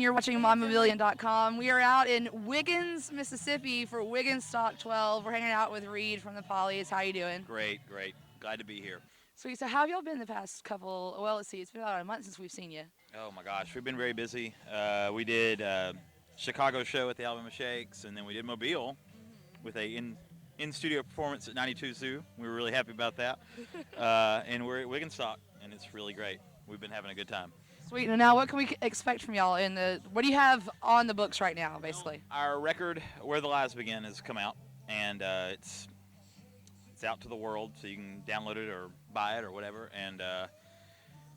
and you're watching MomMobillion.com. We are out in Wiggins, Mississippi for Wigginstock 12. We're hanging out with Reed from the Pollies. How you doing? Great, great. Glad to be here. Sweet. So how have y'all been the past couple, well, let's see, it's been about a month since we've seen you. Oh my gosh, we've been very busy. We did Chicago show at the Alabama Shakes, and then we did Mobile with a in-studio performance at 92 Zoo. We were really happy about that. And we're at Wigginstock, and it's really great. We've been having a good time. Sweet. And now what can we expect from y'all what do you have on the books right now, basically? Our record, Where the Lies Begin, has come out, and it's out to the world, so you can download it or buy it or whatever. And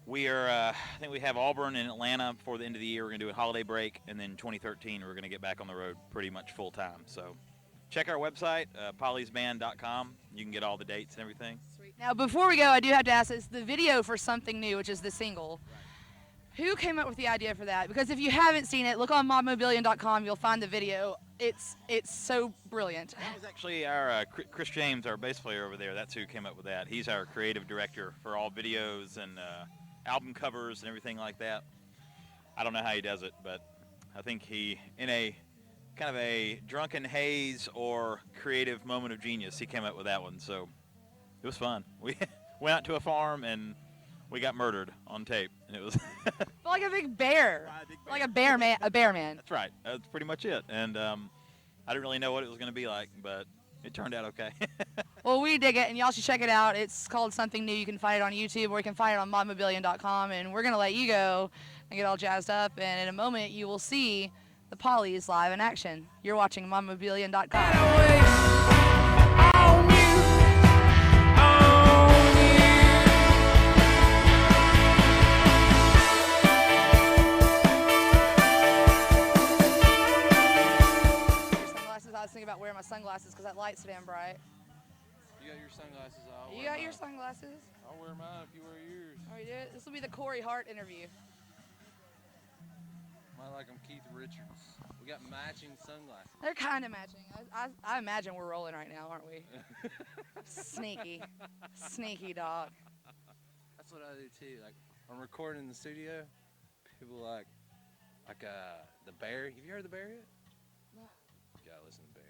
we are, I think we have Auburn and Atlanta before the end of the year. We're going to do a holiday break, and then 2013 we're going to get back on the road pretty much full time. So check our website, polliesband.com. You can get all the dates and everything. Sweet. Now, before we go, I do have to ask, it's the video for Something New, which is the single. Who came up with the idea for that? Because if you haven't seen it, look on MomMobillion.com. You'll find the video. It's so brilliant. That was actually our Chris James, our bass player over there. That's who came up with that. He's our creative director for all videos and album covers and everything like that. I don't know how he does it, but I think he, in a kind of a drunken haze or creative moment of genius, he came up with that one. So it was fun. We went out to a farm and we got murdered on tape, and it was like a big bear, like a bear man. That's right. That's pretty much it. And I didn't really know what it was going to be like, but it turned out okay. Well, we dig it, and y'all should check it out. It's called Something New. You can find it on YouTube, or you can find it on MomMobillion.com. And we're gonna let you go and get all jazzed up. And in a moment, you will see the Pollies live in action. You're watching MomMobillion.com. I was thinking about wearing my sunglasses because that light's so damn bright. You got your sunglasses on. You got your sunglasses? I'll wear mine if you wear yours. Are you doing it? This will be the Corey Hart interview. Mine like I'm Keith Richards. We got matching sunglasses. They're kind of matching. I imagine we're rolling right now, aren't we? Sneaky. Sneaky dog. That's what I do too. Like, I'm recording in the studio. People like the Bear. Have you heard of the Bear yet? No. You gotta listen to Bear.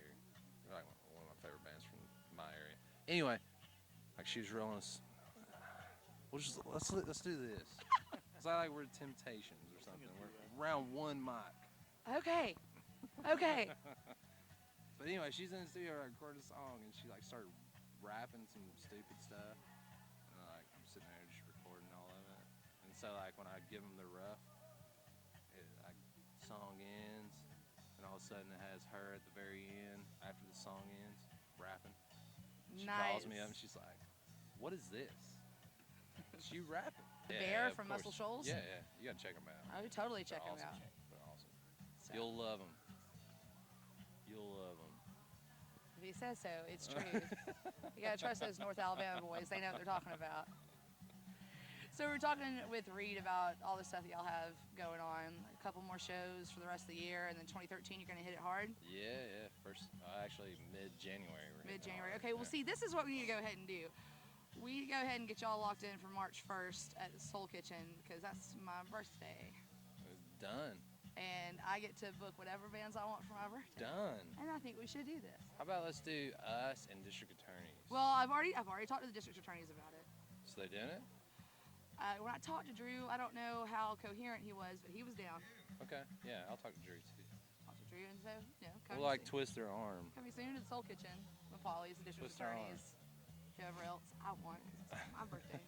They're like one of my favorite bands from my area. Anyway, like she was rolling us. Let's do this. It's like we're Temptations or something. We're round one mic. Okay. Okay. But anyway, she's in the studio recording a song, and she like started rapping some stupid stuff. And like I'm sitting there just recording all of it. And so like when I give them the rough, song ends, and all of a sudden it has her at the very end after the song ends rapping. She calls me up and she's like, "What is this?" She rapping. The Bear from Muscle Shoals? Yeah, yeah. You gotta check them out. I would totally check them out. They're awesome. So. You'll love them. You'll love them. If he says so, it's true. You gotta trust those North Alabama boys. They know what they're talking about. So we're talking with Reed about all the stuff that y'all have going on. A couple more shows for the rest of the year, and then 2013 you're gonna hit it hard? Yeah. First, actually mid-January. Mid-January. Okay, well see, this is what we need to go ahead and do. We need to go ahead and get y'all locked in for March 1st at the Soul Kitchen, because that's my birthday. Done. And I get to book whatever bands I want for my birthday. Done. And I think we should do this. How about let's do us and district attorneys? Well, I've already talked to the district attorneys about it. So they doing it? When I talked to Drew, I don't know how coherent he was, but he was down. Okay, yeah, I'll talk to Drew too. Talk to Drew and so, We'll like twist their arm. Coming soon to the Soul Kitchen, the Pollies, the district attorneys, whoever else I want. It's my birthday.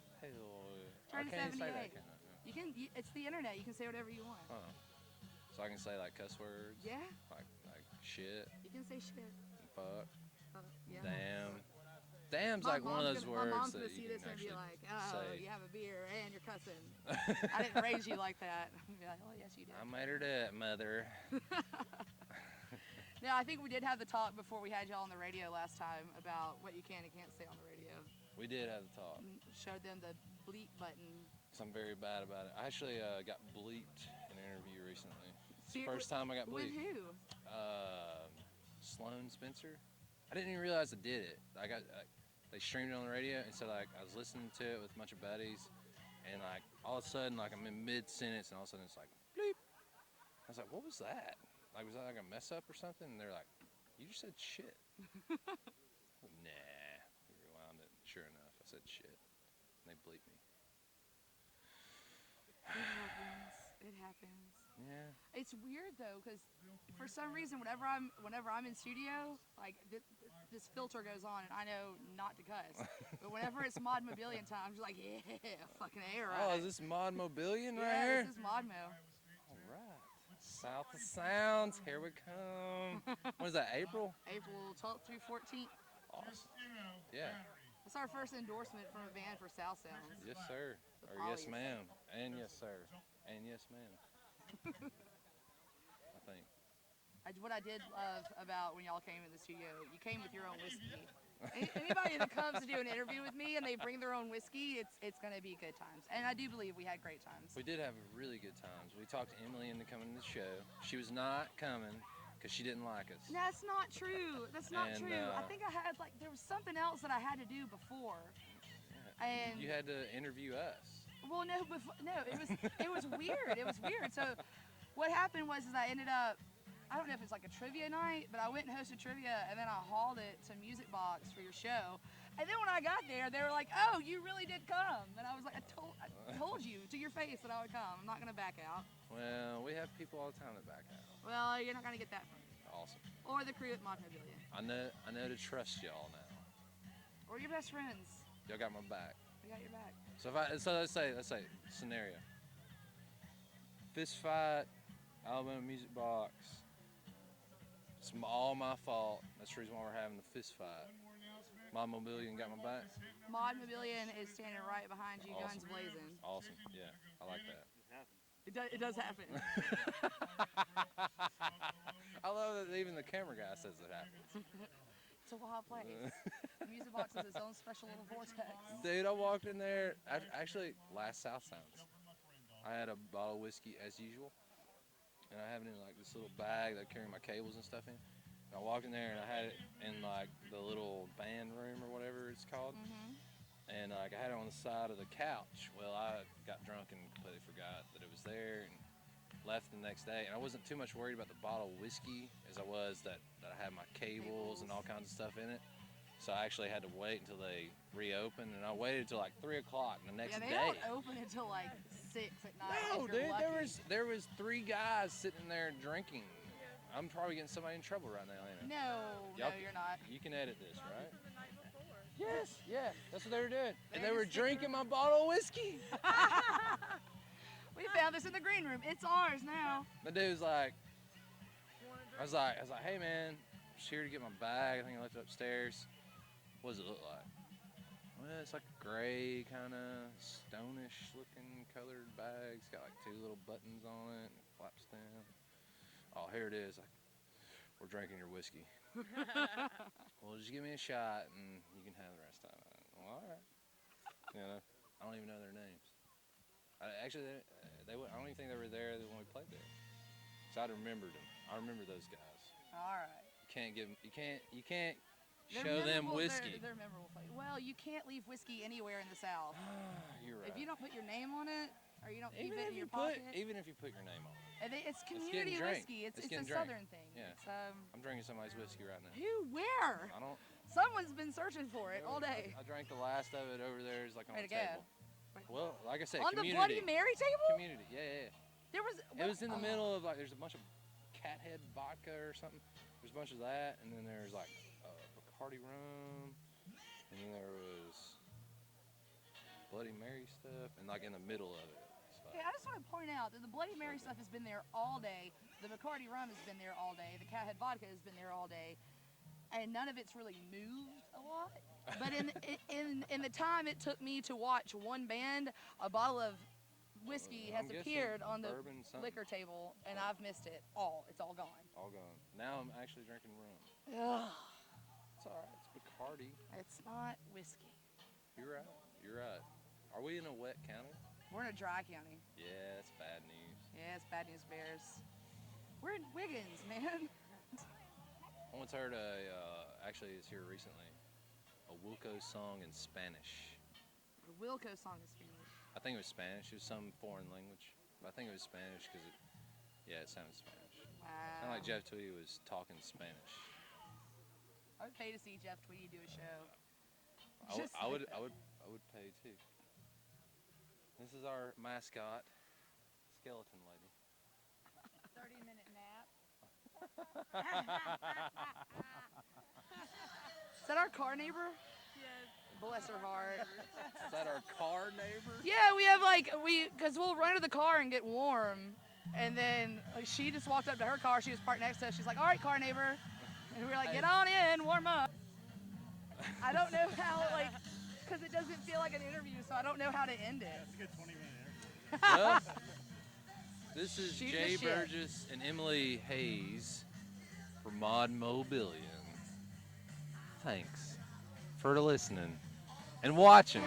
Turn 78. You can. It's the internet. You can say whatever you want. So I can say like cuss words. Yeah. Like shit. You can say shit. Fuck. Yeah. Damn. Damn's like one of those words. My mom's that gonna see this and be like, say. You have a beer and you're cussing. I didn't raise you like that. I'd be like, oh yes you did. I made her do it, mother. Now I think we did have the talk before we had y'all on the radio last time about what you can and can't say on the radio. We did have the talk. Showed them the bleep button. So I'm very bad about it. I actually got bleeped in an interview recently. It's the first time I got bleeped. With who? Sloan Spencer. I didn't even realize I did it. They streamed it on the radio, and so like I was listening to it with a bunch of buddies, and like all of a sudden like I'm in mid-sentence, and all of a sudden it's like bleep. I was like, what was that? Like, was that like a mess up or something? And they're like, you just said shit. Nah. We rewound it. Sure enough, I said shit. And they bleeped me. It happens. It happens. Yeah. It's weird though, because for some reason, whenever I'm in studio, like this filter goes on, and I know not to cuss. But whenever it's Mod Mobillion time, I'm just like, yeah, fucking air right. Oh, is this Mod Mobillion right yeah, here? this is Modmo. All right. South of Sounds, here we come. What is that, April? April 12th through 14th. Awesome. Yeah. That's our first endorsement from a band for South Sounds. Yes, sir. The Or yes, Pollies. ma'am. And yes, sir. And yes, ma'am. I think. What I did love about when y'all came in the studio, you came with your own whiskey. Anybody that comes to do an interview with me and they bring their own whiskey, it's going to be good times. And I do believe we had great times. We did have really good times. We talked to Emily into coming to the show. She was not coming because she didn't like us. That's not true. That's not And, true. I think I had there was something else that I had to do before. Yeah. And You had to interview us. well, no, it was weird. It was weird. So what happened was I ended up, I don't know if it's like a trivia night, but I went and hosted trivia, and then I hauled it to Music Box for your show. And then when I got there, they were like, "Oh, you really did come." And I was like, I told you to your face that I would come. I'm not gonna back out." Well, we have people all the time that back out. Well, you're not gonna get that from me. Awesome. Or the crew at Mod Mobillion. I know to trust y'all now. Or your best friends. Y'all got my back. We got your back. So let's say scenario. Fist fight, Alabama Music Box. It's all my fault. That's the reason why we're having the fist fight. Mod Mobillion got my back. Mod Mobillion is standing right behind you, Awesome. guns blazing. Awesome. Yeah, I like that. It does happen. I love that even the camera guy says it happens. It's a wild place. Music Box is its own special little vortex. Dude, I walked in there. Actually, last South Sounds, I had a bottle of whiskey as usual, and I have it in like this little bag that I carry my cables and stuff in. And I walked in there and I had it in like the little band room or whatever it's called, and like I had it on the side of the couch. Well, I got drunk and completely forgot that it was there and left the next day. And I wasn't too much worried about the bottle of whiskey as I was that I had my cables and all kinds of stuff in it. So I actually had to wait until they reopened, and I waited until like 3 o'clock the next Yeah, they day. don't open until like 6 at night. No, if you're dude, lucky. there was 3 guys sitting there drinking. I'm probably getting somebody in trouble right now, ain't I? No, Y'all- you're not. You can edit this, right? Yes, yeah, that's what they were doing. And They're they were just sitting drinking my bottle of whiskey. We found this in the green room. It's ours now. The dude was like, I was like, hey man, just here to get my bag. I think I left it upstairs. What does it look like? Well, it's like a gray, kind of stonish looking colored bag. It's got like 2 little buttons on it and it flaps down. Oh, here it is. Like, we're drinking your whiskey. Well, just give me a shot and you can have the rest of it. Well, all right. You know, I don't even know their names. Actually, I don't even think they were there when we played there. So I remembered them. I remember those guys. All right. You can't give them. You can't They're show them memorable- whiskey. They're memorable. Well, you can't leave whiskey anywhere in the South. You're right. If you don't put your name on it, or you don't keep even it if in your you put, pocket, even if you put your name on it. and it's getting community drank. whiskey. It's a getting drank. Southern thing. Yeah. It's, I'm drinking somebody's whiskey right now. who? Where? I don't. Someone's been searching for it all day. I drank the last of it over there. It's like on Way the to go. table. Well, like I said, On the community. Bloody Mary table? Community. Yeah. There was. It was in the middle of like. There's a bunch of cat head vodka or something. There's a bunch of that, and then there's like Bacardi rum, and then there was Bloody Mary stuff, and like in the middle of it. Okay, I just want to point out that the Bloody Mary stuff has been there all day. The Bacardi rum has been there all day. The Cathead vodka has been there all day, and none of it's really moved a lot. But in the time it took me to watch one band, a bottle of whiskey has I'm guessing appeared on the bourbon something. liquor table, and I've missed it all. It's all gone. All gone. Now I'm actually drinking rum. Ugh, It's all right. It's Bacardi. it's not whiskey. You're right. You're right. Are we in a wet county? We're in a dry county. Yeah, that's bad news. Yeah, it's bad news bears. We're in Wiggins, man. I once heard actually it's here recently, a Wilco song in Spanish. The Wilco song is Spanish. I think it was Spanish. It was some foreign language. But I think it was Spanish because Yeah, it sounded Spanish. Wow. Sounded like Jeff Tweedy was talking Spanish. I would pay to see Jeff Tweedy do a show. I would pay too. This is our mascot, skeleton lady. 30-minute nap. Is that our car neighbor? Yes. Bless her heart. Is that our car neighbor? Yeah, we have because we'll run to the car and get warm, and then she just walked up to her car. She was parked next to us. She's like, "All right, car neighbor," and we were like, "Get on in, warm up." I don't know how, because it doesn't feel like an interview, so I don't know how to end it. That's a good 20-minute interview. Well, this is Shoot the Jay shit. Burgess and Emily Hayes for Mod Mobillion. Thanks for listening and watching.